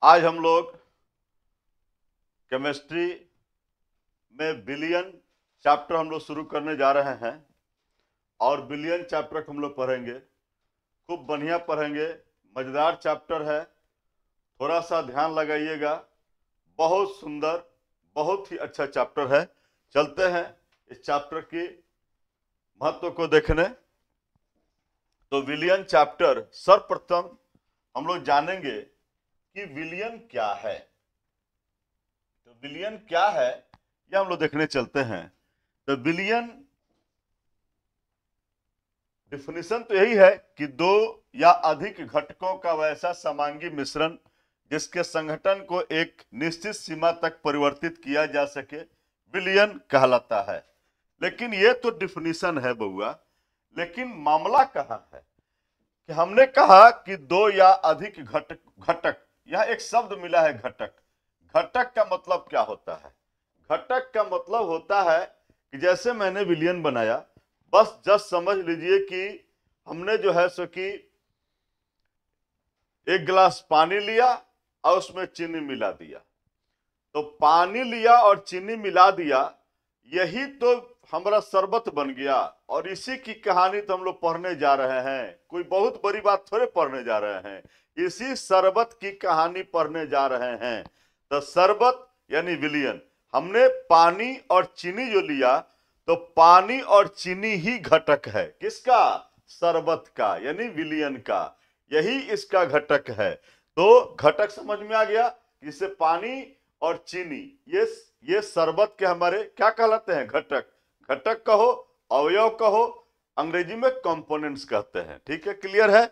आज हम लोग केमिस्ट्री में बिलियन चैप्टर हम लोग शुरू करने जा रहे हैं और बिलियन चैप्टर हम लोग पढ़ेंगे। खूब बढ़िया पढ़ेंगे, मजेदार चैप्टर है, थोड़ा सा ध्यान लगाइएगा। बहुत सुंदर, बहुत ही अच्छा चैप्टर है। चलते हैं इस चैप्टर की महत्व को देखने। तो विलियन चैप्टर, सर्वप्रथम हम लोग जानेंगे कि विलियन क्या है। तो विलियन क्या है यह हम लोग देखने चलते हैं। तो विलियन डिफिनीशन तो यही है कि दो या अधिक घटकों का वैसा समांगी मिश्रण जिसके संगठन को एक निश्चित सीमा तक परिवर्तित किया जा सके विलियन कहलाता है। लेकिन ये तो डिफिनीशन है बउआ, लेकिन मामला कहां है कि हमने कहा कि दो या अधिक घटक, यह एक शब्द मिला है घटक। घटक का मतलब क्या होता है? घटक का मतलब होता है कि जैसे मैंने विलियन बनाया, बस जस्ट समझ लीजिए कि हमने जो है सो कि एक गिलास पानी लिया और उसमें चीनी मिला दिया। तो पानी लिया और चीनी मिला दिया, यही तो हमारा शरबत बन गया। और इसी की कहानी तो हम लोग पढ़ने जा रहे हैं। कोई बहुत बड़ी बात थोड़े पढ़ने जा रहे हैं, इसी शरबत की कहानी पढ़ने जा रहे हैं। तो शरबत यानी विलियन, हमने पानी और चीनी जो लिया, तो पानी और चीनी ही घटक है। किसका? शरबत का, यानी विलियन का। यही इसका घटक है। तो घटक समझ में आ गया। जिससे पानी और चीनी, ये शरबत के हमारे क्या कहलाते हैं? घटक। घटक कहो, अवयव कहो, अंग्रेजी में कंपोनेंट्स कहते हैं। ठीक है, क्लियर है?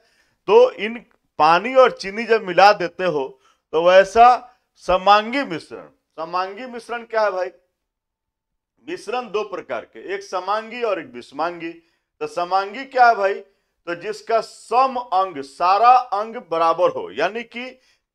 तो इन पानी और चीनी जब मिला देते हो तो वैसा समांगी मिश्रण। समांगी मिश्रण क्या है भाई? मिश्रण दो प्रकार के, एक समांगी और एक विषमांगी। तो समांगी क्या है भाई? तो जिसका सम अंग, सारा अंग बराबर हो, यानी कि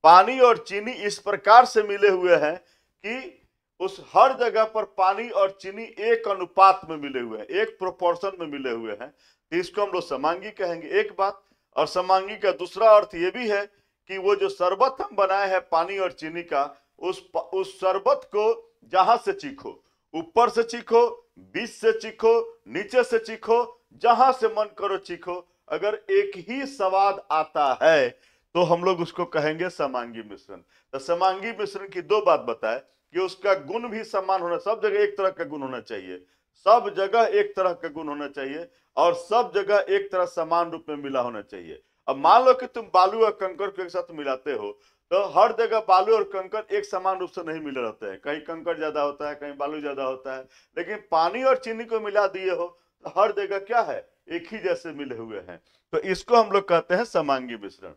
पानी और चीनी इस प्रकार से मिले हुए हैं कि उस हर जगह पर पानी और चीनी एक अनुपात में मिले हुए हैं, एक प्रोपोर्शन में मिले हुए हैं। तो इसको हम लोग समांगी कहेंगे, एक बात। और समांगी का दूसरा अर्थ ये भी है कि वो जो शरबत हम बनाए हैं पानी और चीनी का, उस शरबत को जहां से चीखो, ऊपर से चीखो, बीच से चीखो, नीचे से चीखो, जहां से मन करो चीखो, अगर एक ही स्वाद आता है तो हम लोग उसको कहेंगे समांगी मिश्रण। तो समांगी मिश्रण की दो बात बताए कि उसका गुण भी समान होना, सब जगह एक तरह का गुण होना चाहिए, सब जगह एक तरह का गुण होना चाहिए, और सब जगह एक तरह समान रूप में मिला होना चाहिए। अब मान लो कि तुम बालू और कंकड़ को एक साथ मिलाते हो, तो हर जगह बालू और कंकड़ एक समान रूप से नहीं मिले रहते हैं। कहीं कंकड़ ज्यादा होता है, कहीं बालू ज्यादा होता है। लेकिन पानी और चीनी को मिला दिए हो तो हर जगह क्या है? एक ही जैसे मिले हुए हैं। तो इसको हम लोग कहते हैं समांगी मिश्रण।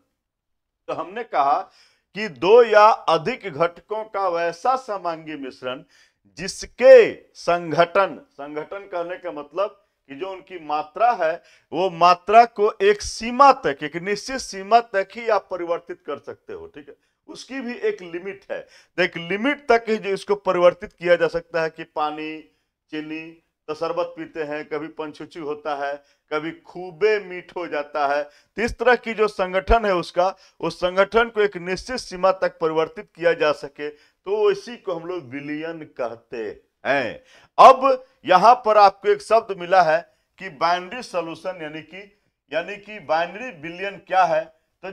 तो हमने कहा कि दो या अधिक घटकों का वैसा समांगी मिश्रण जिसके संघटन, संघटन कहने का मतलब कि जो उनकी मात्रा है, वो मात्रा को एक सीमा तक, एक निश्चित सीमा तक ही आप परिवर्तित कर सकते हो। ठीक है, उसकी भी एक लिमिट है। तो एक लिमिट तक ही जो इसको परिवर्तित किया जा सकता है कि पानी, चीनी, तो शरबत पीते हैं, कभी पंचुची होता है, कभी खूबे मीठ हो जाता है। तो इस तरह की जो संगठन है उसका, उस संगठन को एक निश्चित सीमा तक परिवर्तित किया जा सके, तो इसी को हम लोग विलियन कहते हैं। अब यहां पर आपको एक शब्द मिला है कि बाइनरी सॉल्यूशन, यानी कि बाइनरी विलियन क्या है? तो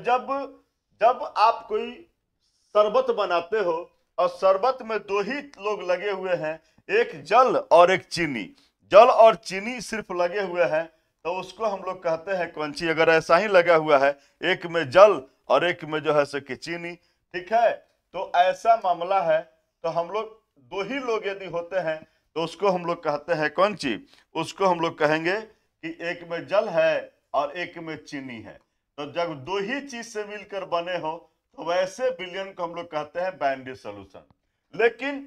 जब आप कोई शरबत बनाते हो और शरबत में दो ही लोग लगे हुए हैं, एक जल और एक चीनी, जल और चीनी सिर्फ लगे हुए हैं, तो उसको हम लोग कहते हैं कौन सी? अगर ऐसा ही लगा हुआ है, एक में जल और एक में जो है सो कि चीनी, ठीक है, तो ऐसा मामला है। तो हम लोग दो ही लोग यदि होते हैं तो उसको हम लोग कहते हैं कौन सी? उसको हम लोग कहेंगे कि एक में जल है और एक में चीनी है। तो जब दो ही चीज से मिलकर बने हो तो वैसे विलियन को हम लोग कहते हैं बाइनरी सॉल्यूशन। लेकिन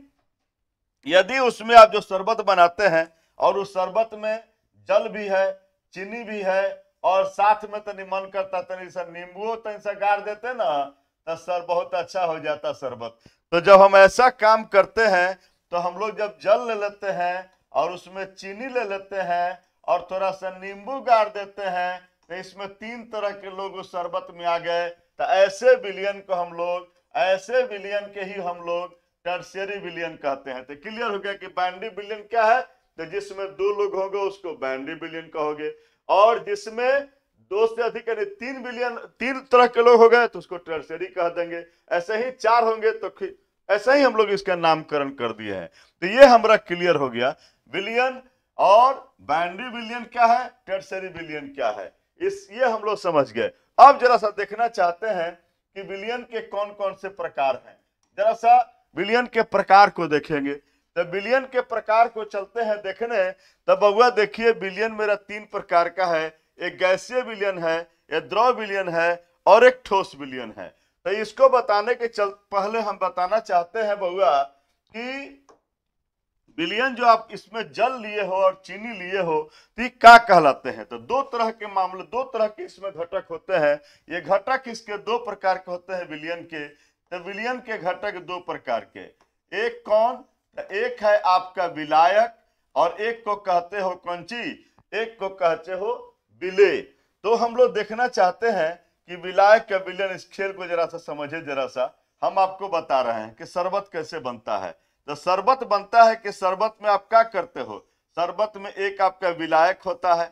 यदि उसमें आप जो शरबत बनाते हैं और उस शरबत में जल भी है, चीनी भी है, और साथ में तनी मन करता तनी सा नींबू तनी सा गाड़ देते ना, तो सर बहुत अच्छा हो जाता शरबत। तो जब हम ऐसा काम करते हैं तो हम लोग जब जल ले लेते हैं और उसमें चीनी ले लेते हैं और थोड़ा सा नींबू गाड़ देते हैं, तो इसमें तीन तरह के लोग उस शरबत में आ गए। तो ऐसे विलियन को हम लोग ऐसे विलियन के ही हम लोग टर्शियरी विलियन कहते हैं। तो क्लियर हो गया कि बाइनरी विलियन क्या है, तो जिसमें 2 लोग होंगे उसको बाइनरी विलियन कहोगे, और जिसमें 2 से अधिक यानी 3 विलियन, 3 तरह के लोग हो गए तो उसको टर्शियरी कह देंगे। ऐसे ही 4 होंगे तो ऐसा ही हम लोग इसका नामकरण कर दिए हैं। तो ये हमारा क्लियर हो गया विलियन और बाइनरी विलियन क्या है, टर्शियरी विलियन क्या है, ये हम लोग समझ गए। अब जरा सा देखना चाहते हैं कि विलियन के कौन कौन से प्रकार हैं। जरा सा विलियन के प्रकार को देखेंगे। तो विलियन के प्रकार को चलते हैं देखने। तब बउआ देखिए विलियन मेरा 3 प्रकार का है, एक गैसीय विलियन है, एक द्रव विलियन है और एक ठोस विलियन है। तो इसको बताने के पहले हम बताना चाहते हैं बउआ कि विलियन जो आप इसमें जल लिए हो और चीनी लिए हो तो ये क्या कहलाते हैं। तो 2 तरह के मामले, 2 तरह के इसमें घटक होते हैं। ये घटक इसके 2 प्रकार के होते हैं विलियन के। तो विलियन के घटक 2 प्रकार के, एक कौन, एक है आपका विलायक और एक को कहते हो कौन चीज, एक को कहते हो विले। तो हम लोग देखना चाहते हैं कि विलायक का विलियन, इस खेल को जरा सा समझे। जरा सा हम आपको बता रहे हैं कि शरबत कैसे बनता है। तो शरबत बनता है कि शरबत में आप क्या करते हो, शरबत में एक आपका विलायक होता है।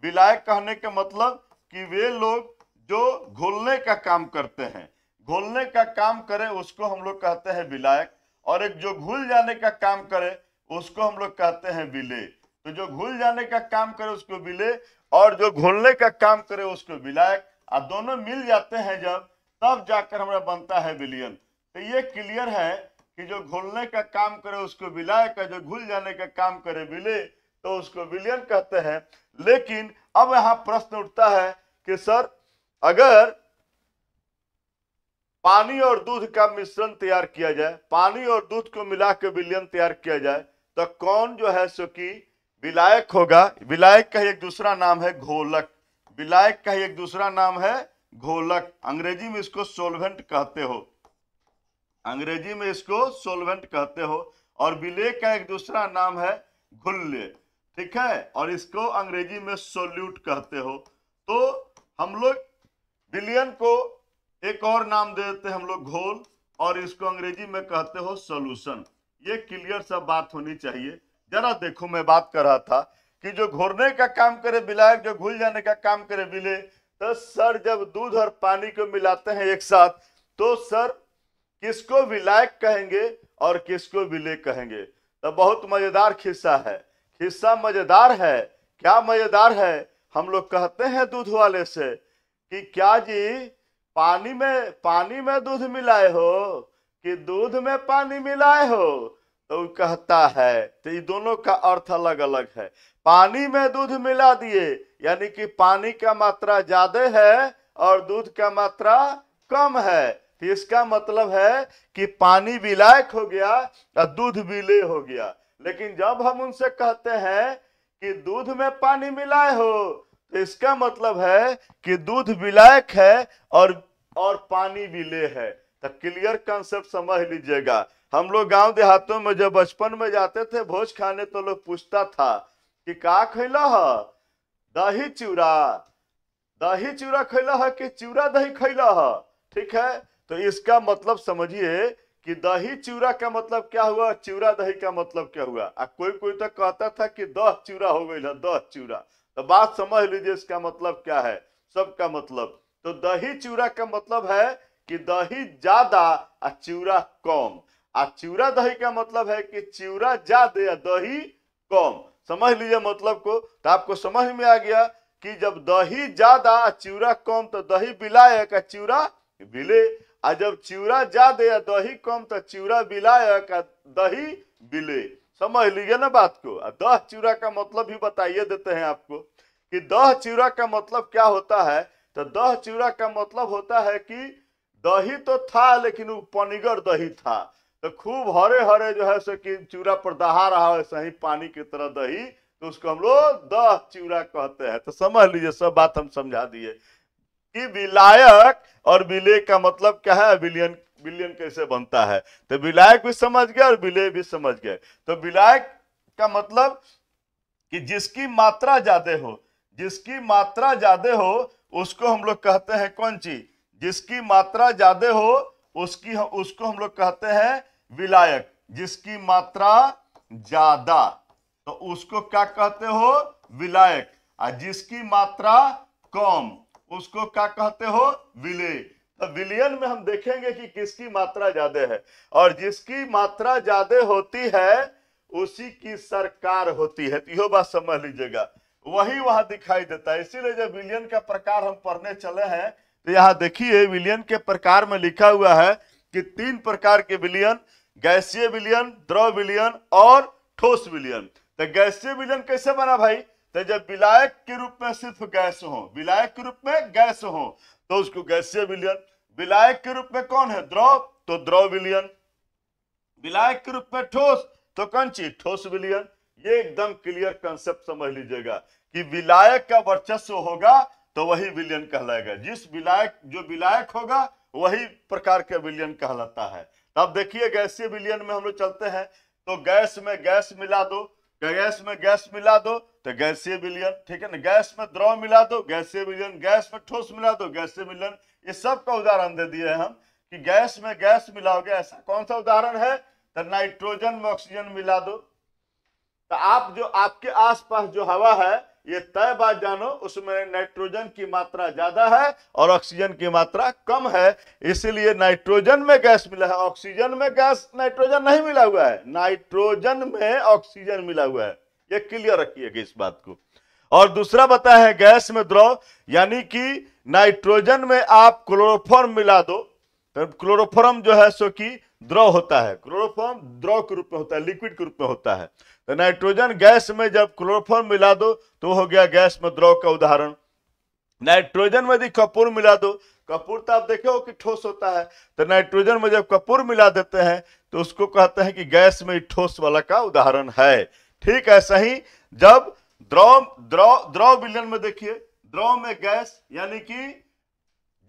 विलायक कहने का मतलब कि वे लोग जो घोलने का काम करते हैं, घोलने का काम करे उसको हम लोग कहते हैं विलायक, और एक जो घुल जाने का काम करे उसको हम लोग कहते हैं विले। तो जो घुल जाने का काम करे उसको विले और जो घोलने का काम करे उसको विलायक, और दोनों मिल जाते हैं जब, तब जाकर हमारा बनता है विलियन। तो ये क्लियर है कि जो घोलने का काम करे उसको विलायक, जो घुल जाने का काम करे विले, तो उसको विलियन कहते हैं। लेकिन अब यहां प्रश्न उठता है कि सर अगर पानी और दूध का मिश्रण तैयार किया जाए, पानी और दूध को मिलाकर विलियन तैयार किया जाए, तो कौन जो है सो कि विलायक होगा। विलायक का एक दूसरा नाम है घोलक, विलायक का एक दूसरा नाम है घोलक। अंग्रेजी में इसको सोलवेंट कहते हो, अंग्रेजी में इसको सोलवेंट कहते हो। और विले का एक दूसरा नाम है घुल्य, ठीक है, और इसको अंग्रेजी में सोल्यूट कहते हो। तो हम लोग विलियन को एक और नाम दे देते हैं हम लोग घोल, और इसको अंग्रेजी में कहते हो सॉल्यूशन। ये क्लियर सब बात होनी चाहिए। जरा देखो मैं बात कर रहा था कि जो घोरने का काम करे विलायक, जो घुल जाने का काम करे विले। तो सर जब दूध और पानी को मिलाते हैं एक साथ, तो सर किसको विलायक कहेंगे और किसको विले कहेंगे। तो बहुत मजेदार किस्सा है, किस्सा मजेदार है। क्या मजेदार है, हम लोग कहते हैं दूध वाले से कि क्या जी पानी में दूध मिलाए हो कि दूध में पानी मिलाए हो। तो वो कहता है, तो ये दोनों का अर्थ अलग अलग है। पानी में दूध मिला दिए यानी कि पानी का मात्रा ज्यादा है और दूध का मात्रा कम है। तो इसका मतलब है कि पानी विलायक हो गया और दूध विलेय हो गया। लेकिन जब हम उनसे कहते हैं कि दूध में पानी मिलाए हो, तो इसका मतलब है कि दूध विलायक है और पानी विलेय है। तो क्लियर कंसेप्ट समझ लीजिएगा। हम लोग गांव देहातों में जब बचपन में जाते थे भोज खाने, तो लोग पूछता था कि का खैला है, दही चूड़ा, दही चूड़ा खैला है कि चूड़ा दही खैला है, ठीक है। तो इसका मतलब समझिए कि दही चूड़ा का मतलब क्या हुआ, चूड़ा दही का मतलब क्या हुआ। कोई कोई तो कहता था कि 10 चूड़ा हो गई, 10 चूड़ा। तो बात समझ लीजिए इसका मतलब क्या है, सबका मतलब। तो दही चूड़ा का मतलब है कि दही ज्यादा और चूड़ा कम, और चूड़ा दही का मतलब है कि चूड़ा ज्यादा या दही कम। समझ लीजिए मतलब को। तो आपको समझ में आ गया कि जब दही ज्यादा और चूड़ा कम तो दही विलायक और चूड़ा विले, और जब चूड़ा ज्यादा या दही कम तो चूड़ा विलायक और दही विले। समझ लीजिए ना बात को। 10 चूड़ा का मतलब भी बताइए देते हैं आपको कि 10 चूड़ा का मतलब क्या होता है। तो 10 चूड़ा का मतलब होता है कि दही तो था लेकिन वो पनीगर दही था, तो खूब हरे हरे जो है सो कि चूड़ा पर दहा रहा है सही पानी की तरह दही, तो उसको हम लोग 10 चूड़ा कहते हैं। तो समझ लीजिए सब बात हम समझा दिए कि विलायक और विलेय का मतलब क्या है, विलियन, विलियन कैसे बनता है। तो विलायक भी समझ गए और विलेय भी समझ गए। तो विलायक का मतलब कि जिसकी मात्रा ज्यादा हो, जिसकी मात्रा ज्यादा हो उसको हम लोग कहते हैं कौन चीज, जिसकी मात्रा ज्यादा हो उसको हम लोग कहते हैं विलायक। जिसकी मात्रा ज्यादा तो उसको क्या कहते हो, विलायक। और जिसकी मात्रा कम उसको क्या कहते हो, विलेय। तो विलयन में हम देखेंगे कि किसकी मात्रा ज्यादा है, और जिसकी मात्रा ज्यादा होती है उसी की सरकार होती है। तो यह बात समझ लीजिएगा, वही वहां दिखाई देता है। इसीलिए जब विलयन का प्रकार हम पढ़ने चले हैं तो यहां देखिए विलयन के प्रकार में लिखा हुआ है कि 3 प्रकार के विलयन, गैसीय विलयन, द्रव विलयन और ठोस विलयन। तो गैसीय विलयन कैसे बना भाई, तो जब विलायक के रूप में सिर्फ गैस हो, विलायक के रूप में गैस हो तो उसको गैसीय विलयन। विलायक के रूप में कौन है, द्रव, तो द्रव विलयन। विलायक के रूप में ठोस तो कौन चीज, ठोस विलयन। ये एकदम क्लियर कंसेप्ट समझ लीजिएगा कि विलायक का वर्चस्व होगा तो वही विलयन कहलाएगा। जिस विलायक, जो विलायक होगा वही प्रकार के विलयन कहलाता है। तब देखिए गैसीय विलयन में हम लोग चलते हैं, तो गैस में गैस मिला दो, गैस में गैस मिला दो तो गैसीय विलयन, ठीक है ना। गैस में द्रव मिला दो, गैसीय विलयन। गैस में ठोस मिला दो, गैसीय विलयन। ये सब का उदाहरण दे दिए हम कि गैस में गैस मिलाओगे। ऐसा कौन सा उदाहरण है, तो नाइट्रोजन में ऑक्सीजन मिला दो। तो आप जो आपके आसपास जो हवा है ये तय बात जानो, उसमें नाइट्रोजन की मात्रा ज्यादा है और ऑक्सीजन की मात्रा कम है, इसीलिए नाइट्रोजन में गैस मिला है, ऑक्सीजन में गैस, नाइट्रोजन नहीं मिला हुआ है, नाइट्रोजन में ऑक्सीजन मिला हुआ है। ये क्लियर रखिएगा इस बात को। और दूसरा बताया है गैस में द्रव, यानी कि नाइट्रोजन में आप क्लोरोफॉर्म मिला दो तो क्लोरोफॉर्म जो है सो कि द्रव होता है, क्लोरोफॉर्म द्रव के रूप में होता है, लिक्विड के रूप में होता है। तो नाइट्रोजन गैस में जब क्लोरोफॉर्म मिला दो तो हो गया गैस में द्रव का उदाहरण। नाइट्रोजन में यदि कपूर मिला दो, कपूर तो आप देखे हो कि ठोस होता है, तो नाइट्रोजन में जब कपूर मिला देते हैं तो उसको कहते हैं कि गैस में ठोस वाला का उदाहरण है। ठीक ऐसा ही जब द्रव विलयन में देखिए, द्रव में गैस, यानी कि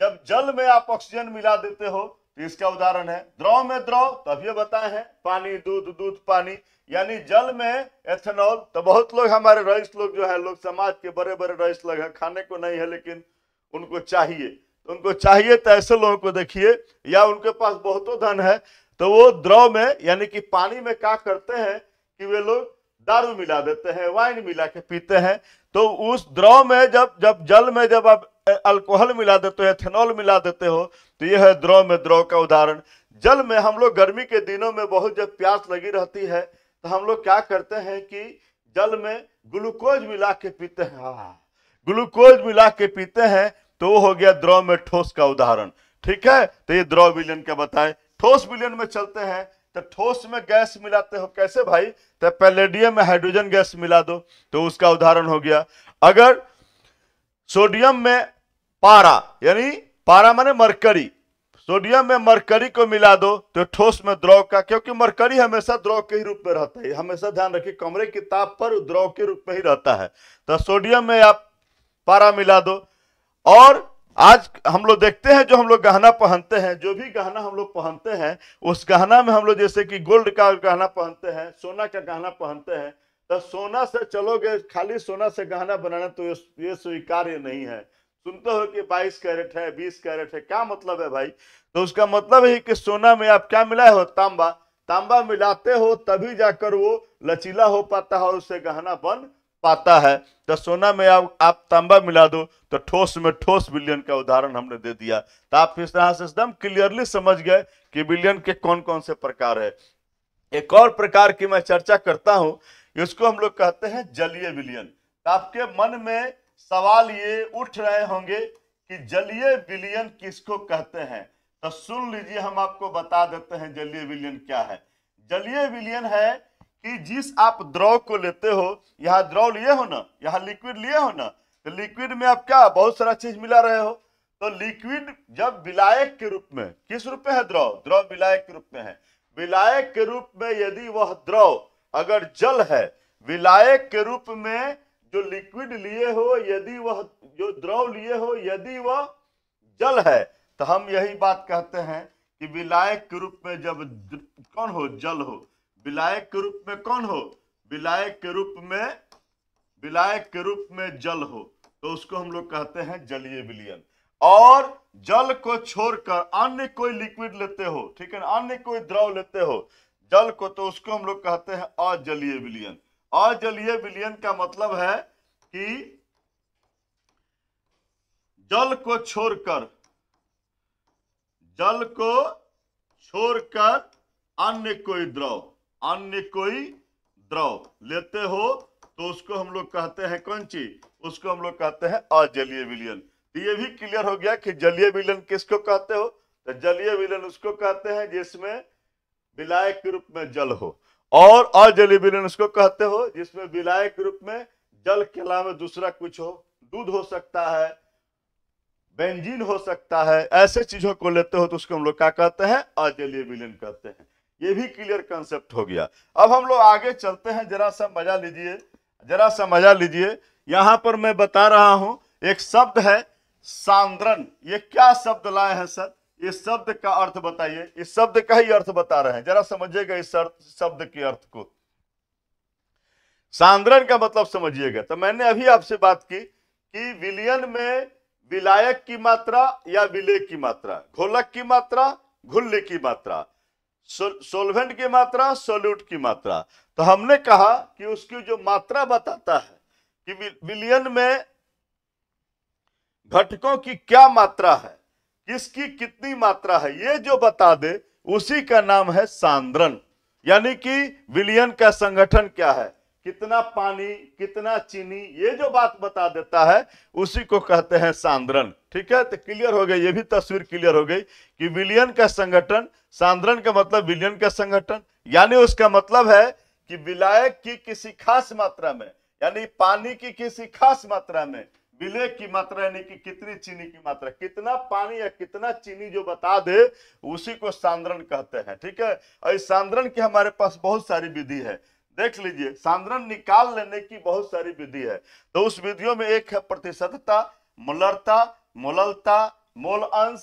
जब जल में आप ऑक्सीजन मिला देते हो तो इसका उदाहरण है। द्रव में द्रव तो अभी बताए हैं, पानी, दूध, दूध पानी, यानी जल में एथेनॉल। तो बहुत लोग हमारे रईस लोग जो है, लोग समाज के बड़े बड़े रईस लोग हैं, खाने को नहीं है लेकिन उनको चाहिए, तो उनको चाहिए तो ऐसे लोगों को देखिए, या उनके पास बहुतों धन है तो वो द्रव में यानी कि पानी में क्या करते हैं कि वे लोग दारू मिला देते हैं, वाइन मिला के पीते हैं। तो उस द्रव में जब जल में जब आप अल्कोहल मिला देते हो, एथेनॉल मिला देते हो तो यह है द्रव में द्रव का उदाहरण। जल में हम लोग गर्मी के दिनों में बहुत जब प्यास लगी रहती है तो हम लोग क्या करते हैं कि जल में ग्लूकोज मिला के पीते हैं, ग्लूकोज मिला के पीते हैं, तो वो हो गया द्रव में ठोस का उदाहरण। ठीक है, तो ये द्रव विलयन का बताए। ठोस विलयन में चलते हैं, तो ठोस में गैस मिलाते हो कैसे भाई, तो पैलेडियम में हाइड्रोजन गैस मिला दो तो उसका उदाहरण हो गया। अगर सोडियम में पारा, यानी पारा माने मरकरी, सोडियम में मरकरी को मिला दो तो ठोस में द्रव का, क्योंकि मरकरी हमेशा द्रव के ही रूप में रहता है, हमेशा ध्यान रखिए कमरे की ताप पर द्रव के रूप में ही रहता है। तो सोडियम में आप पारा मिला दो। और आज हम लोग देखते हैं जो हम लोग गहना पहनते हैं, जो भी गहना हम लोग पहनते हैं उस गहना में हम लोग जैसे कि गोल्ड का गहना पहनते हैं, सोना का गहना पहनते हैं, तो सोना से चलोगे, खाली सोना से गहना बनाना तो ये स्वीकार्य नहीं है। सुनते हो कि 22 कैरेट है, 20 कैरेट है, क्या मतलब है भाई, तो उसका मतलब है कि सोना में आप क्या मिलाए हो, तांबा, तांबा मिलाते हो तभी जाकर वो लचीला हो पाता है और उससे गहना बन पाता है। तो सोना में आप तांबा मिला दो तो ठोस में ठोस विलयन का उदाहरण हमने दे दिया। तो आप इस तरह से एकदम क्लियरली समझ गए कि विलयन के कौन कौन से प्रकार है। एक और प्रकार की मैं चर्चा करता हूं, इसको हम लोग कहते हैं जलीय विलयन। तो आपके मन में सवाल ये उठ रहे होंगे कि जलीय विलयन किसको कहते हैं, तो सुन लीजिए, हम आपको बता देते हैं जलीय विलयन क्या है। जलीय विलयन है कि जिस आप द्रव को लेते हो, यहाँ द्रव लिए हो ना, यहाँ लिक्विड लिए हो ना, तो लिक्विड में आप क्या बहुत सारा चीज मिला रहे हो, तो लिक्विड जब विलायक के रूप में, किस रूप में है द्रव, द्रव विलायक के रूप में है, विलायक के रूप में यदि वह द्रव अगर जल है, विलायक के रूप में जो लिक्विड लिए हो, यदि वह जो द्रव लिए हो यदि वह जल है, तो हम यही बात कहते हैं कि विलायक के रूप में जब कौन हो, जल हो, विलायक के रूप में कौन हो, विलायक के रूप में जल हो, तो उसको हम लोग कहते हैं जलीय विलयन। और जल को छोड़कर अन्य कोई लिक्विड लेते हो, ठीक है ना, अन्य कोई द्रव लेते हो जल को, तो उसको हम लोग कहते हैं अजलीय विलयन। अजलीय विलयन का मतलब है कि जल को छोड़कर अन्य कोई द्रव लेते हो तो उसको हम लोग कहते हैं कौन चीज, उसको हम लोग कहते हैं अजलीय विलयन। तो ये भी क्लियर हो गया कि जलीय विलयन किसको कहते हो, तो जलीय विलयन उसको कहते हैं जिसमें विलायक के रूप में जल हो, और अजलीय विलयन उसको कहते हो जिसमें विलायक के रूप में जल के अलावा दूसरा कुछ हो, दूध हो सकता है, बेंजीन हो सकता है, ऐसे चीजों को लेते हो तो उसको हम लोग क्या कहते हैं, अजलीय विलयन कहते हैं। ये भी क्लियर कंसेप्ट हो गया। अब हम लोग आगे चलते हैं, जरा सा मजा लीजिए। यहां पर मैं बता रहा हूं एक शब्द है सांद्रण। ये क्या शब्द लाए हैं सर, इस शब्द का अर्थ बताइए, इस शब्द का ही अर्थ बता रहे हैं, जरा समझिएगा इस शब्द के अर्थ को। सांद्रण का मतलब समझिएगा। तो मैंने अभी आपसे बात की कि विलयन में विलायक की मात्रा या विलेय की मात्रा, घोलक की मात्रा, घुल्ली की मात्रा, सोल्वेंट की मात्रा, सोल्यूट की मात्रा। तो हमने कहा कि उसकी जो मात्रा बताता है कि विलयन में घटकों की क्या मात्रा है, किसकी कितनी मात्रा है, ये जो बता दे उसी का नाम है सांद्रण। यानी कि विलयन का संगठन क्या है, कितना पानी, कितना चीनी, ये जो बात बता देता है उसी को कहते हैं सांद्रण। ठीक है, तो क्लियर हो गई, ये भी तस्वीर क्लियर हो गई कि विलयन का संगठन, सांद्रण का मतलब विलयन का संगठन, यानी उसका मतलब है कि विलायक की किसी खास मात्रा में, यानी पानी की किसी खास मात्रा में विलेय की मात्रा, यानी कि कितनी चीनी की मात्रा, कितना पानी या कितना चीनी जो बता दे उसी को सांद्रण कहते हैं। ठीक है, और इस सांद्रण की हमारे पास बहुत सारी विधि है, देख लीजिए, सांद्रण निकाल लेने की बहुत सारी विधि है। तो उस विधियों में एक है प्रतिशतता, मोलरता, मोललता, मोल अंश,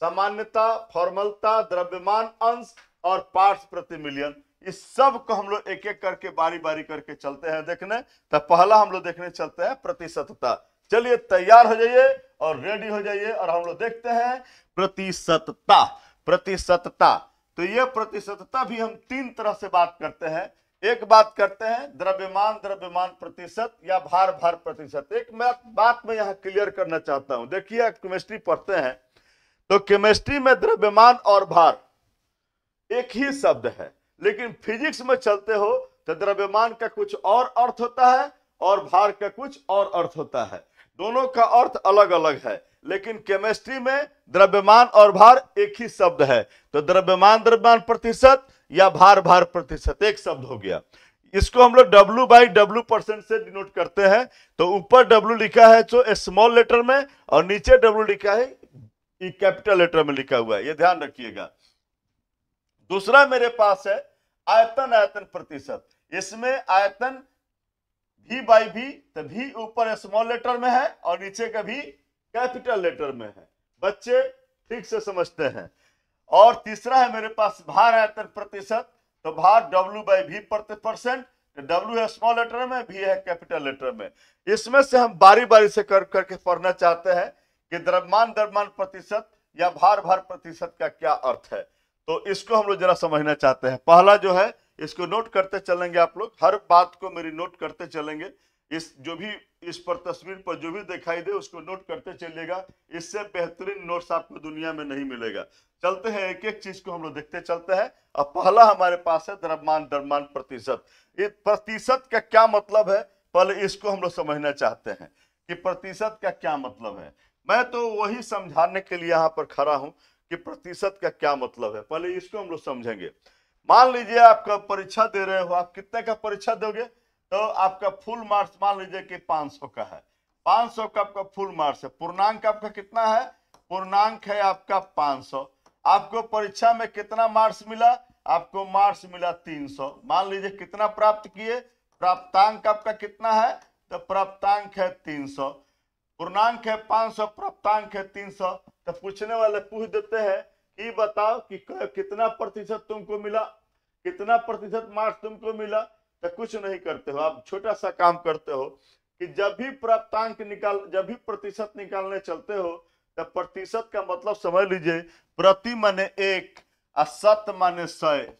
सामान्यता, फॉर्मलता, द्रव्यमान अंश और पार्ट्स प्रति मिलियन। इस सब को हम लोग एक एक करके बारी बारी करके चलते हैं देखने। तो पहला हम लोग देखने चलते हैं प्रतिशतता। चलिए तैयार हो जाइए और रेडी हो जाइए और हम लोग देखते हैं प्रतिशतता। प्रतिशतता, तो ये प्रतिशतता भी हम तीन तरह से बात करते हैं। एक बात करते हैं द्रव्यमान प्रतिशत या भार प्रतिशत। एक बात मैं यहाँ क्लियर करना चाहता हूं, देखिए केमिस्ट्री पढ़ते हैं तो केमिस्ट्री में द्रव्यमान और भार एक ही शब्द है, लेकिन फिजिक्स में चलते हो तो द्रव्यमान का कुछ और अर्थ होता है और भार का कुछ और अर्थ होता है, दोनों का अर्थ अलग अलग है। लेकिन केमिस्ट्री में द्रव्यमान और भार एक ही शब्द है, तो द्रव्यमान प्रतिशत या भार प्रतिशत एक शब्द हो गया। इसको हम लोग W/W% से डिनोट करते हैं। तो ऊपर W लिखा है तो स्मॉल लेटर में और नीचे W लिखा है कैपिटल लेटर में लिखा हुआ है, ये ध्यान रखिएगा। दूसरा मेरे पास है आयतन प्रतिशत। इसमें आयतन V/V, तो V ऊपर स्मॉल लेटर में है और नीचे का V कैपिटल लेटर में है, बच्चे ठीक से समझते हैं। और तीसरा है मेरे पास भार आयतन प्रतिशत, तो भार W/V%, W है स्मॉल लेटर में, V है कैपिटल लेटर में। इसमें से हम बारी बारी से करके पढ़ना चाहते हैं कि द्रव्यमान प्रतिशत या भार प्रतिशत का क्या अर्थ है, तो इसको हम लोग जरा समझना चाहते हैं। पहला जो है इसको नोट करते चलेंगे, आप लोग हर बात को मेरी नोट करते चलेंगे। इस जो भी इस पर तस्वीर पर जो भी दिखाई दे उसको नोट करते चलिएगा, इससे बेहतरीन नोट्स आपको दुनिया में नहीं मिलेगा। चलते हैं एक एक चीज को हम लोग देखते चलते हैं। अब पहला हमारे पास है द्रव्यमान प्रतिशत। ये प्रतिशत का क्या मतलब है, पहले इसको हम लोग समझना चाहते हैं कि प्रतिशत का क्या मतलब है। मैं तो वही समझाने के लिए यहाँ पर खड़ा हूं कि प्रतिशत का क्या मतलब है, पहले इसको हम लोग समझेंगे। मान लीजिए आपका परीक्षा दे रहे हो, आप कितने का परीक्षा दोगे, तो आपका फुल मार्क्स मान लीजिए कि 500 का है, 500 का आपका फुल मार्क्स है। पूर्णांक आपका कितना है, पूर्णांक है आपका 500। आपको परीक्षा में कितना मार्क्स मिला, आपको मार्क्स मिला 300। मान लीजिए कितना प्राप्त किए, प्राप्तांक आपका कितना है, तो प्राप्तांक है 300। पूर्णांक है 500, प्राप्तांक है 300। तो पूछने वाले पूछ देते हैं कि बताओ कि कितना प्रतिशत तुमको मिला, कितना प्रतिशत मार्क्स तुमको मिला। तो कुछ नहीं करते हो आप, छोटा सा काम करते हो कि जब भी प्राप्तांक जब भी प्रतिशत निकालने चलते हो तो प्रतिशत का मतलब समझ लीजिए, प्रति माने एक और शत माने 100।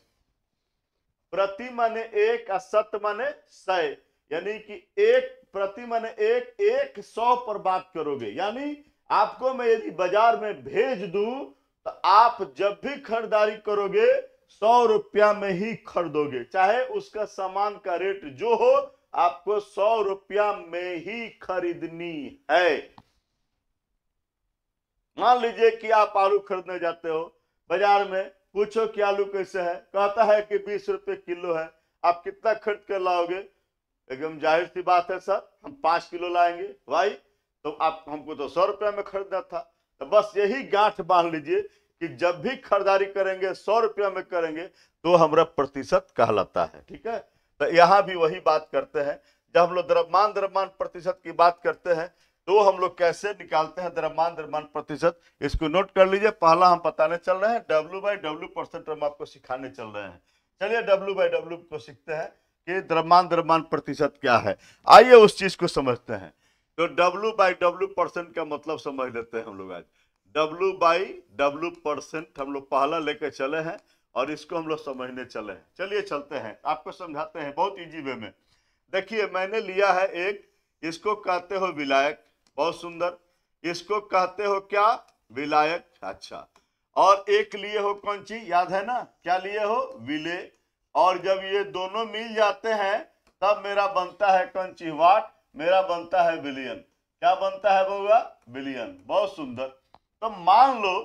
प्रति माने एक और शत माने 100, यानी कि एक प्रति माने एक, एक 100 पर बात करोगे। यानी आपको मैं यदि बाजार में भेज दूं तो आप जब भी खरीदारी करोगे 100 रुपया में ही खरीदोगे, चाहे उसका सामान का रेट जो हो, आपको 100 रुपया में ही खरीदनी है। मान लीजिए कि आप आलू खरीदने जाते हो बाजार में, पूछो कि आलू कैसे है, कहता है कि 20 रुपए किलो है। आप कितना खरीद कर लाओगे? एकदम जाहिर सी बात है सर, हम 5 किलो लाएंगे भाई। तो आप हमको तो 100 रुपया में खरीदना था। तो बस यही गांठ बांध लीजिए कि जब भी खरीदारी करेंगे 100 रुपया में करेंगे तो हमारा प्रतिशत कहलाता है। ठीक है, तो यहाँ भी वही बात करते हैं। जब हम लोग द्रव्यमान प्रतिशत की बात करते हैं तो हम लोग कैसे निकालते हैं द्रव्यमान प्रतिशत, इसको नोट कर लीजिए। पहला हम बताने चल रहे हैं W/W% हम आपको सिखाने चल रहे हैं। चलिए W/W को सीखते हैं कि द्रव्यमान प्रतिशत क्या है। आइए उस चीज को समझते हैं। तो W/W% का मतलब समझ लेते हैं हम लोग आज। W/W% हम लोग पहला लेकर चले हैं और इसको हम लोग समझने चले हैं। चलिए चलते हैं, आपको समझाते हैं बहुत इजी वे में। देखिए मैंने लिया है एक, इसको कहते हो विलायक, बहुत सुंदर। इसको कहते हो क्या? विलायक। अच्छा, और एक लिए हो कौन चीज, याद है ना, क्या लिए हो? विलेय। और जब ये दोनों मिल जाते हैं तब मेरा बनता है कौन चीज? वाट। मेरा बनता है बिलियन। क्या बनता है बउआ? बिलियन। बहुत सुंदर। तो मान लो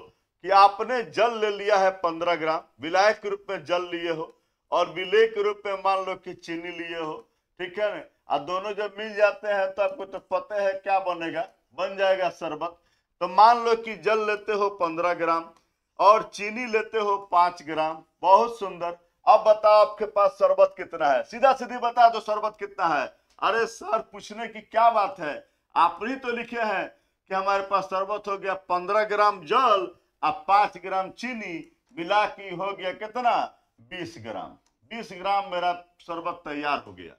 कि आपने जल ले लिया है 15 ग्राम, विलायक के रूप में जल लिए हो, और विलेय के रूप में मान लो कि चीनी लिए हो। ठीक है ना, और दोनों जब मिल जाते हैं तो आपको तो पता है क्या बनेगा, बन जाएगा शरबत। तो मान लो कि जल लेते हो 15 ग्राम और चीनी लेते हो 5 ग्राम। बहुत सुंदर। अब बताओ आपके पास शरबत कितना है? सीधा सीधी बता दो शरबत कितना है। अरे सर पूछने की क्या बात है, आप ही तो लिखे हैं कि हमारे पास शरबत हो गया 15 ग्राम जल और 5 ग्राम चीनी मिला के हो गया कितना? 20 ग्राम। 20 ग्राम मेरा शरबत तैयार हो गया।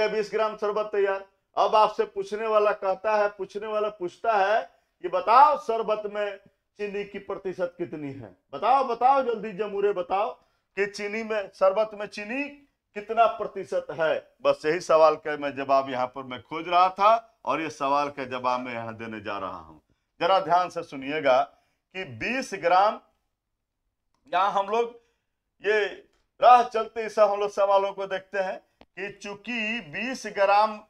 20 ग्राम शरबत तैयार। अब आपसे पूछने वाला कहता है, पूछने वाला पूछता है कि बताओ शरबत में चीनी की प्रतिशत कितनी है? बताओ बताओ जल्दी जमूरे बताओ कि चीनी में, शरबत में चीनी कितना प्रतिशत है। बस यही सवाल का मैं जवाब यहाँ पर मैं खोज रहा था और ये सवाल का जवाब मैं यहाँ देने जा रहा हूं। जरा ध्यान से सुनिएगा कि 20 ग्राम, यहाँ हम लोग ये राह चलते इस हम लोग सवालों को देखते हैं कि चूंकि 20 ग्राम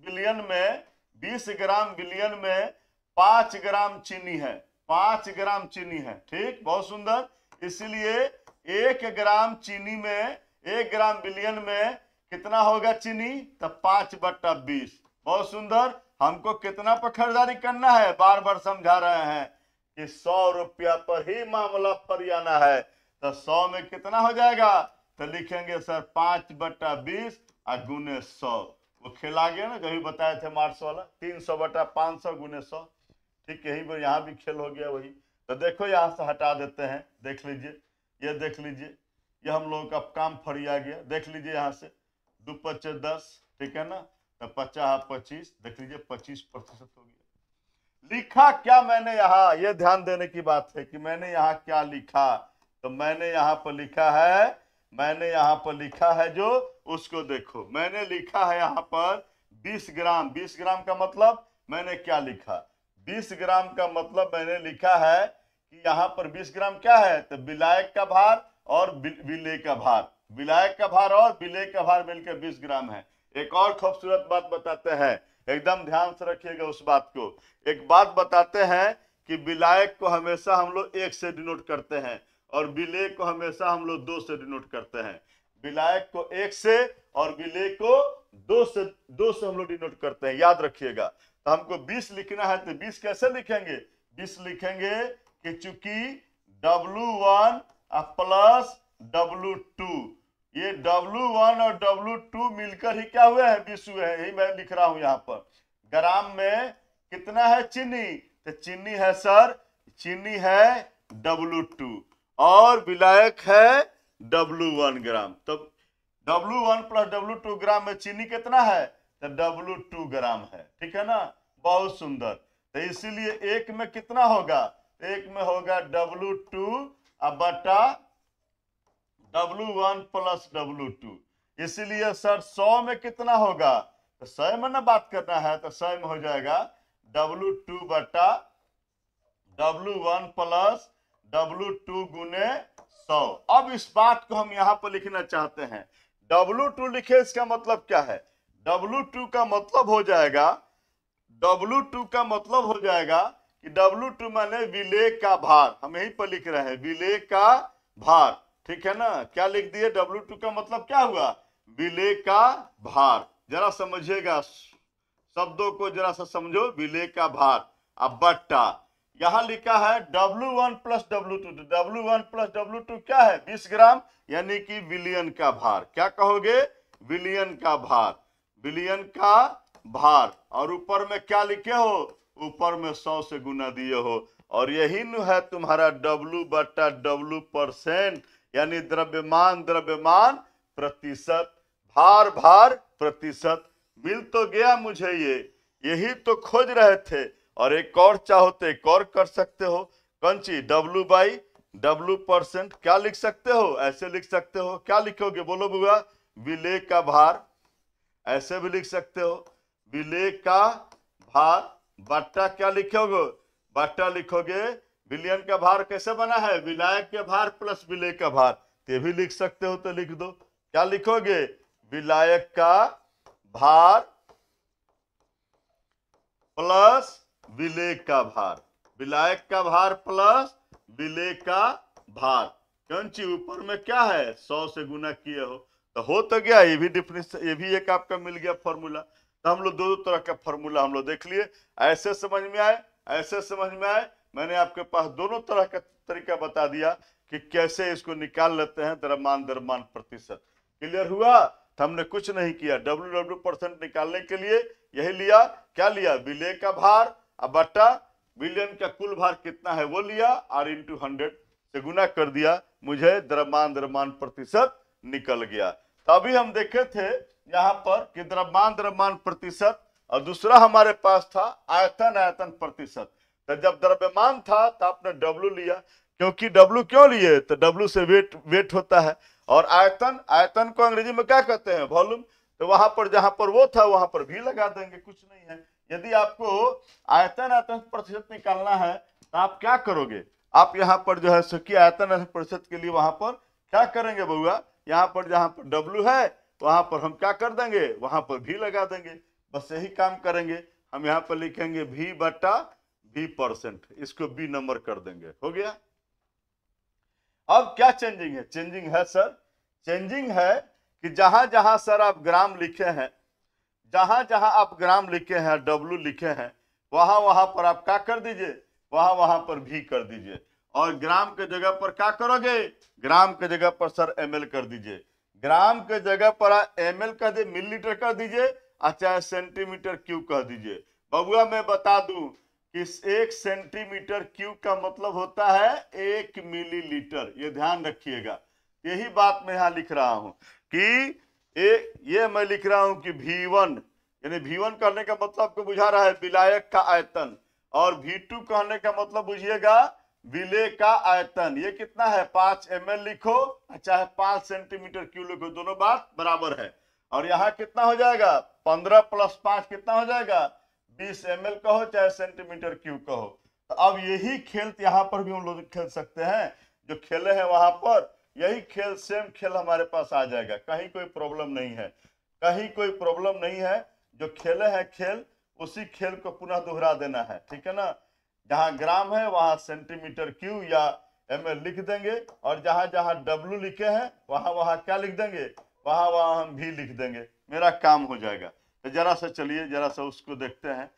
बिलियन में, 20 ग्राम बिलियन में 5 ग्राम चीनी है, 5 ग्राम चीनी है। ठीक, बहुत सुंदर। इसलिए 1 ग्राम चीनी में, 1 ग्राम बिलियन में कितना होगा चीनी? तो 5/20। बहुत सुंदर। हमको कितना पर खरीदारी करना है? बार बार समझा रहे हैं कि 100 रुपया पर ही मामला फरियाना है। तो 100 में कितना हो जाएगा? तो लिखेंगे सर 5/20 और गुने 100। वो खेल आ गया ना, कभी बताए थे मार्क्स वाला, 300/500 गुने 100। ठीक, यही पर यहाँ भी खेल हो गया वही। तो देखो यहाँ से हटा देते हैं, देख लीजिए, ये देख लीजिए, ये हम लोगों का काम फरिया गया। देख लीजिए यहाँ से 2 × 5 = 10, ठीक है ना, तो 50 × 25, देख लीजिए 25% हो गया। लिखा क्या मैंने यहाँ, ये ध्यान देने की बात है कि मैंने यहाँ क्या लिखा। तो मैंने यहाँ पर लिखा है, मैंने यहाँ पर लिखा है जो, उसको देखो। मैंने लिखा है यहाँ पर 20 ग्राम। 20 ग्राम का मतलब मैंने क्या लिखा? 20 ग्राम का मतलब मैंने लिखा है कि यहाँ पर 20 ग्राम क्या है? तो विलायक का भार और विलेय का भार, विलायक का भार और विलेय का भार मिलकर 20 ग्राम है। एक और खूबसूरत बात बताते हैं, एकदम ध्यान से रखिएगा उस बात को। एक बात बताते हैं कि विलायक को हमेशा हम लोग 1 से डिनोट करते हैं और विलेय को हमेशा हम लोग 2 से डिनोट करते हैं। विलायक को 1 से और विलेय को 2 से हम लोग डिनोट करते हैं, याद रखिएगा। तो हमको 20 लिखना है तो 20 कैसे लिखेंगे? 20 लिखेंगे कि चूंकि W1 प्लस W2, ये W1 और W2 मिलकर ही क्या हुए हैं? 20 हुए हैं। यही मैं लिख रहा हूं यहाँ पर। ग्राम में कितना है चीनी? तो चीनी है सर, चीनी है W2 और विलायक है W1 ग्राम। तो W1 प्लस W2 ग्राम में चीनी कितना है? तो W2 ग्राम है। ठीक है ना, बहुत सुंदर। तो इसीलिए एक में कितना होगा, एक में होगा W2 बटा W1 प्लस W2। इसीलिए सर 100 में कितना होगा, तो 100 में ना बात करना है, तो 100 में हो जाएगा W2 बटा W1 प्लस W2 गुने 100। अब इस बात को हम यहां पर लिखना चाहते हैं, W2 लिखे, इसका मतलब क्या है, W2 का मतलब हो जाएगा, W2 का मतलब हो जाएगा कि W2 माने विलेय का भार, हम यहीं पर लिख रहे हैं विलेय का भार, ठीक है ना। क्या लिख दिए, W2 का मतलब क्या हुआ, विलेय का भार। जरा समझिएगा, शब्दों को जरा सा समझो, विलेय का भार। अब बट्टा यहां लिखा है W1 plus W2, W1 plus W2 क्या है, 20 ग्राम, यानी कि विलियन का भार। क्या कहोगे, विलियन का भार, विलियन का भार। और ऊपर में क्या लिखे हो, ऊपर में 100 से गुना दिए हो, और यही न है तुम्हारा W बट्टा W परसेंट, यानी द्रव्यमान द्रव्यमान प्रतिशत, भार भार प्रतिशत। मिल तो गया मुझे ये, यही तो खोज रहे थे। और एक और चाहो तो एक और कर सकते हो, कौन सी, W बाई W परसेंट। क्या लिख सकते हो, ऐसे लिख सकते हो, क्या लिखोगे बोलो बुआ, विलेय का भार, ऐसे भी लिख सकते हो, विलेय का भार बट्टा क्या लिखोगे, बट्टा लिखोगे, विलियन का भार कैसे बना है, विलायक के भार प्लस विलेय का भार, ये भी लिख सकते हो, तो लिख दो। क्या लिखोगे, विलायक का भार प्लस विलेय का भार, विलायक का भार प्लस विलेय का भार। कौन सी, ऊपर में क्या है, 100 से गुना किए हो तो गया। ये भी डिफिनेशन, ये भी एक आपका मिल गया फॉर्मूला। तो हम लोग दो तरह का फॉर्मूला हम लोग देख लिए, ऐसे समझ में आए, ऐसे समझ में आए। मैंने आपके पास दोनों तरह का तरीका बता दिया कि कैसे इसको निकाल लेते हैं, द्रव्यमान द्रव्यमान प्रतिशत। क्लियर हुआ, तो हमने कुछ नहीं किया, W परसेंट निकालने के लिए यही लिया, क्या लिया, विलेय का भार अब बट्टा विलियन का कुल भार कितना है वो लिया, R इंटू 100 से गुना कर दिया, मुझे द्रव्यमान द्रव्यमान प्रतिशत निकल गया। तभी हम देखे थे यहाँ पर कि द्रव्यमान द्रव्यमान प्रतिशत, और दूसरा हमारे पास था आयतन आयतन प्रतिशत। तो जब द्रव्यमान था तो आपने W लिया, क्योंकि W क्यों लिए, तो W से वेट होता है, और आयतन, आयतन को अंग्रेजी में क्या कहते हैं, वॉल्यूम। तो वहां पर जहां पर वो था वहां पर भी लगा देंगे, कुछ नहीं है। यदि आपको आयतन आयतन प्रतिशत निकालना है तो आप क्या करोगे, आप यहाँ पर जो है कि आयतन आयतन प्रतिशत के लिए वहां पर क्या करेंगे बउआ, यहाँ पर जहां पर W है वहां पर हम क्या कर देंगे, वहां पर भी लगा देंगे, बस यही काम करेंगे। हम यहाँ पर लिखेंगे V बटा V परसेंट, इसको B नंबर कर देंगे, हो गया। अब क्या चेंजिंग है, चेंजिंग है सर, चेंजिंग है कि जहां जहां सर आप ग्राम लिखे हैं, जहां जहां आप ग्राम लिखे हैं, W लिखे हैं, वहां वहां पर आप क्या कर दीजिए, वहां वहां पर भी कर दीजिए। और ग्राम के जगह पर क्या करोगे, ग्राम के जगह पर सर ml कर दीजिए, ग्राम के जगह पर ml कर दीजिए, मिलीलीटर कर दीजिए, और चाहे सेंटीमीटर क्यूब कह दीजिए। बबुआ मैं बता दूं कि 1 सेंटीमीटर क्यूब का मतलब होता है 1 मिलीलीटर, ये ध्यान रखिएगा। यही बात मैं यहाँ लिख रहा हूं कि ये मैं लिख रहा हूं कि V1, यानी V1 कहने का मतलब आपको बुझा रहा है विलायक का आयतन, और V2 कहने का मतलब बुझिएगा विलेय का आयतन। ये कितना है, 5 ml लिखो चाहे 5 सेंटीमीटर क्यूब लिखो, दोनों बात बराबर है। और यहाँ कितना हो जाएगा, 15 प्लस 5 कितना हो जाएगा, 20 ml कहो चाहे सेंटीमीटर क्यूब कहो। तो अब यही खेल यहाँ पर भी हम लोग खेल सकते हैं, जो खेले हैं वहां पर, यही खेल सेम खेल हमारे पास आ जाएगा, कहीं कोई प्रॉब्लम नहीं है, कहीं कोई प्रॉब्लम नहीं है। जो खेले हैं खेल, उसी खेल को पुनः दोहरा देना है, ठीक है ना। जहां ग्राम है वहां सेंटीमीटर क्यूब या ml लिख देंगे, और जहां जहां W लिखे हैं वहां वहां क्या लिख देंगे, वहां वहां हम भी लिख देंगे, मेरा काम हो जाएगा। तो जरा सा चलिए, जरा सा उसको देखते हैं।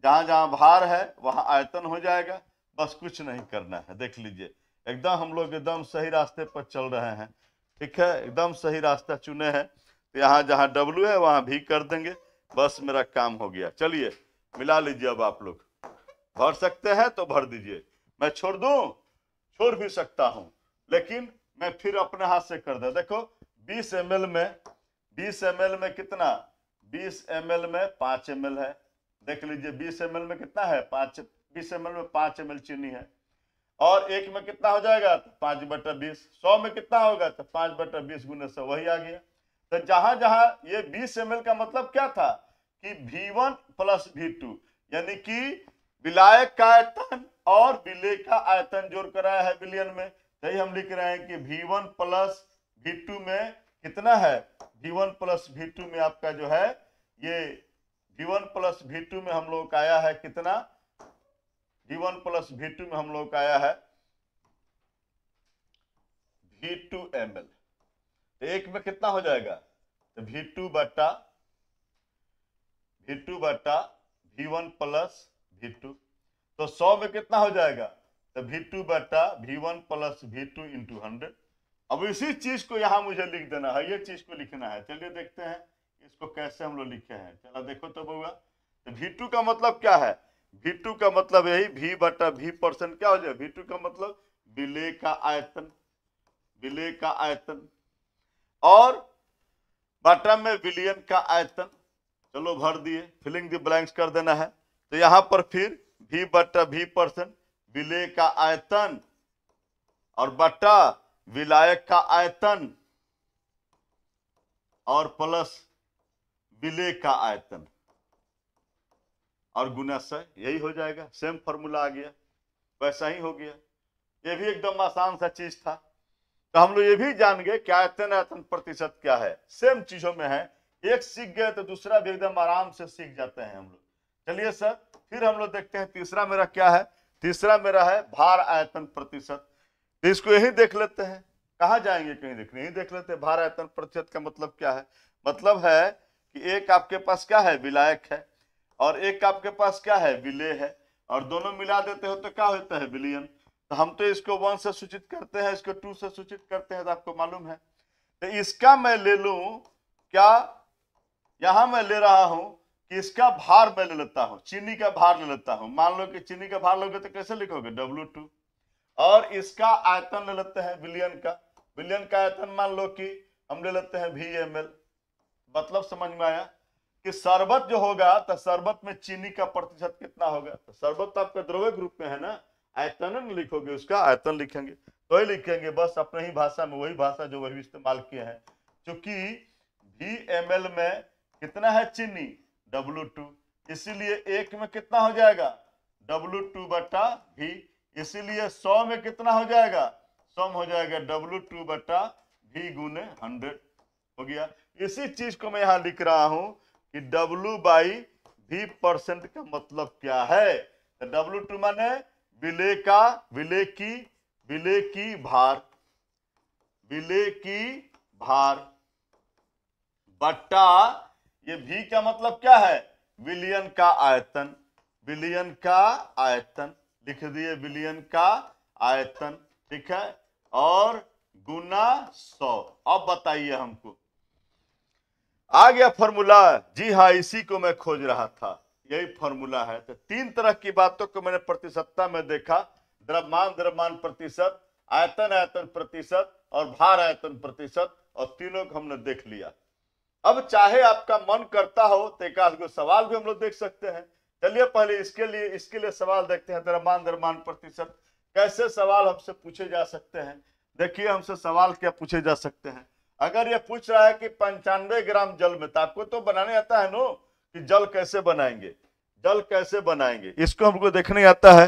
जहां जहां भार है वहां आयतन हो जाएगा, बस कुछ नहीं करना है। देख लीजिए, एकदम हम लोग एकदम सही रास्ते पर चल रहे हैं, ठीक है, एकदम सही रास्ता चुने हैं। तो यहाँ जहां W है वहां भी कर देंगे, बस मेरा काम हो गया। चलिए मिला लीजिए, अब आप लोग भर सकते हैं तो भर दीजिए, मैं छोड़ दूं, छोड़ भी सकता हूं, लेकिन मैं फिर अपने हाथ से कर दे। देखो 20 ml में, 20 ml में कितना, 20 ml में 5 ml है, देख लीजिए 20 ml में कितना है 5, 20 ml में 5 ml चीनी है, और एक में कितना हो जाएगा तो 5/20, 100 में कितना होगा तो 5/20 गुने 100, वही आ गया। तो जहां जहां ये 20 ml का मतलब क्या था कि V1 प्लस V2, यानी कि विलायक का आयतन और विलेय का आयतन जोड़ कराया है विलयन में, यही हम लिख रहे हैं कि V1 प्लस V2 में कितना है, V1 प्लस V2 में आपका जो है ये V1 प्लस V2 में हम लोग का आया है कितना, V1 प्लस V2 में हम लोग का आया है V2 ml। तो एक में कितना हो जाएगा तो V2 बटा V1 प्लस V2, तो 100 में कितना हो जाएगा तो V2 बटा V1 प्लस V2 इंटू 100। अब इसी चीज को यहां मुझे लिख देना है, ये चीज को लिखना है। चलिए देखते हैं इसको कैसे हम लोग लिखे हैं। चलो देखो तो बउआ, तो V2 का मतलब क्या है, V2 का मतलब यही V बटा V परसेंट क्या हो जाए, V2 का मतलब विलेय का आयतन, विलेय का आयतन, और बटा में विलयन का आयतन। चलो भर दिए, फिलिंग द ब्लैंक्स कर देना है। तो यहां पर फिर V बटा V परसेंट विलेय का आयतन और बटा विलायक का आयतन और प्लस विलेय का आयतन और गुना 100, यही हो जाएगा। सेम फॉर्मूला आ गया, वैसा ही हो गया। ये भी एकदम आसान सा चीज था। तो हम लोग ये भी जान गए कि आयतन आयतन प्रतिशत क्या है, सेम चीजों में है। एक सीख गए तो दूसरा भी एकदम आराम से सीख जाते हैं हम लोग। चलिए सर, फिर हम लोग देखते हैं तीसरा मेरा क्या है। तीसरा मेरा है भार आयतन प्रतिशत। तो इसको यही देख लेते हैं, कहाँ जाएंगे कहीं देखने, यही देख लेते हैं। भार आयतन प्रतिशत का मतलब क्या है, मतलब है कि एक आपके पास क्या है विलायक है और एक आपके पास क्या है विलेय है, और दोनों मिला देते हो तो क्या होता है विलयन। तो हम तो इसको 1 से सूचित करते हैं, इसको 2 से सूचित करते हैं, तो आपको मालूम है। तो इसका मैं ले लूं क्या, यहां मैं ले रहा हूं कि इसका भार मैं ले लेता हूं, चीनी का भार ले लेता हूं। मान लो कि चीनी का भार लोगे तो कैसे लिखोगे W2, और इसका आयतन ले लेते हैं विलयन का। विलयन का आयतन मान लो कि हम ले लेते हैं VmL। मतलब समझ में आया कि शरबत जो होगा तो शरबत में चीनी का प्रतिशत कितना होगा। तो शरबत तो आपका द्रव्य ग्रुप में है ना, आयतन नहीं लिखोगे, उसका आयतन लिखेंगे। तो ही लिखेंगे बस अपने ही भाषा में, वही भाषा जो वही इस्तेमाल किए हैं। क्योंकि VmL में कितना है चीनी W2, इसीलिए एक में कितना हो जाएगा W2 बटा V, इसीलिए 100 में कितना हो जाएगा, 100 में हो जाएगा W2 बटा V गुने 100 हो गया। इसी चीज को मैं यहां लिख रहा हूं कि W/V परसेंट का मतलब क्या है। तो W2 माने विलेय का, विलेय की भार, विलेय की भार बट्टा ये V का मतलब क्या है विलयन का आयतन, विलयन का आयतन लिख दिए, विलयन का आयतन, ठीक है, और गुना 100। अब बताइए हमको आ गया फॉर्मूला। जी हाँ, इसी को मैं खोज रहा था, यही फॉर्मूला है। तो 3 तरह की बातों को मैंने प्रतिशतता में देखा, द्रव्यमान प्रतिशत, आयतन आयतन प्रतिशत और भार आयतन प्रतिशत, और तीनों को हमने देख लिया। अब चाहे आपका मन करता हो तो एक आध सवाल भी हम लोग देख सकते हैं। चलिए पहले इसके लिए सवाल देखते हैं। द्रव्यमान प्रतिशत कैसे सवाल हमसे पूछे जा सकते हैं। देखिए हमसे सवाल क्या पूछे जा सकते हैं। अगर ये पूछ रहा है कि 95 ग्राम जल में, तो आपको तो बनाने आता है नो कि जल कैसे बनाएंगे, जल कैसे बनाएंगे, इसको हमको देखने आता है।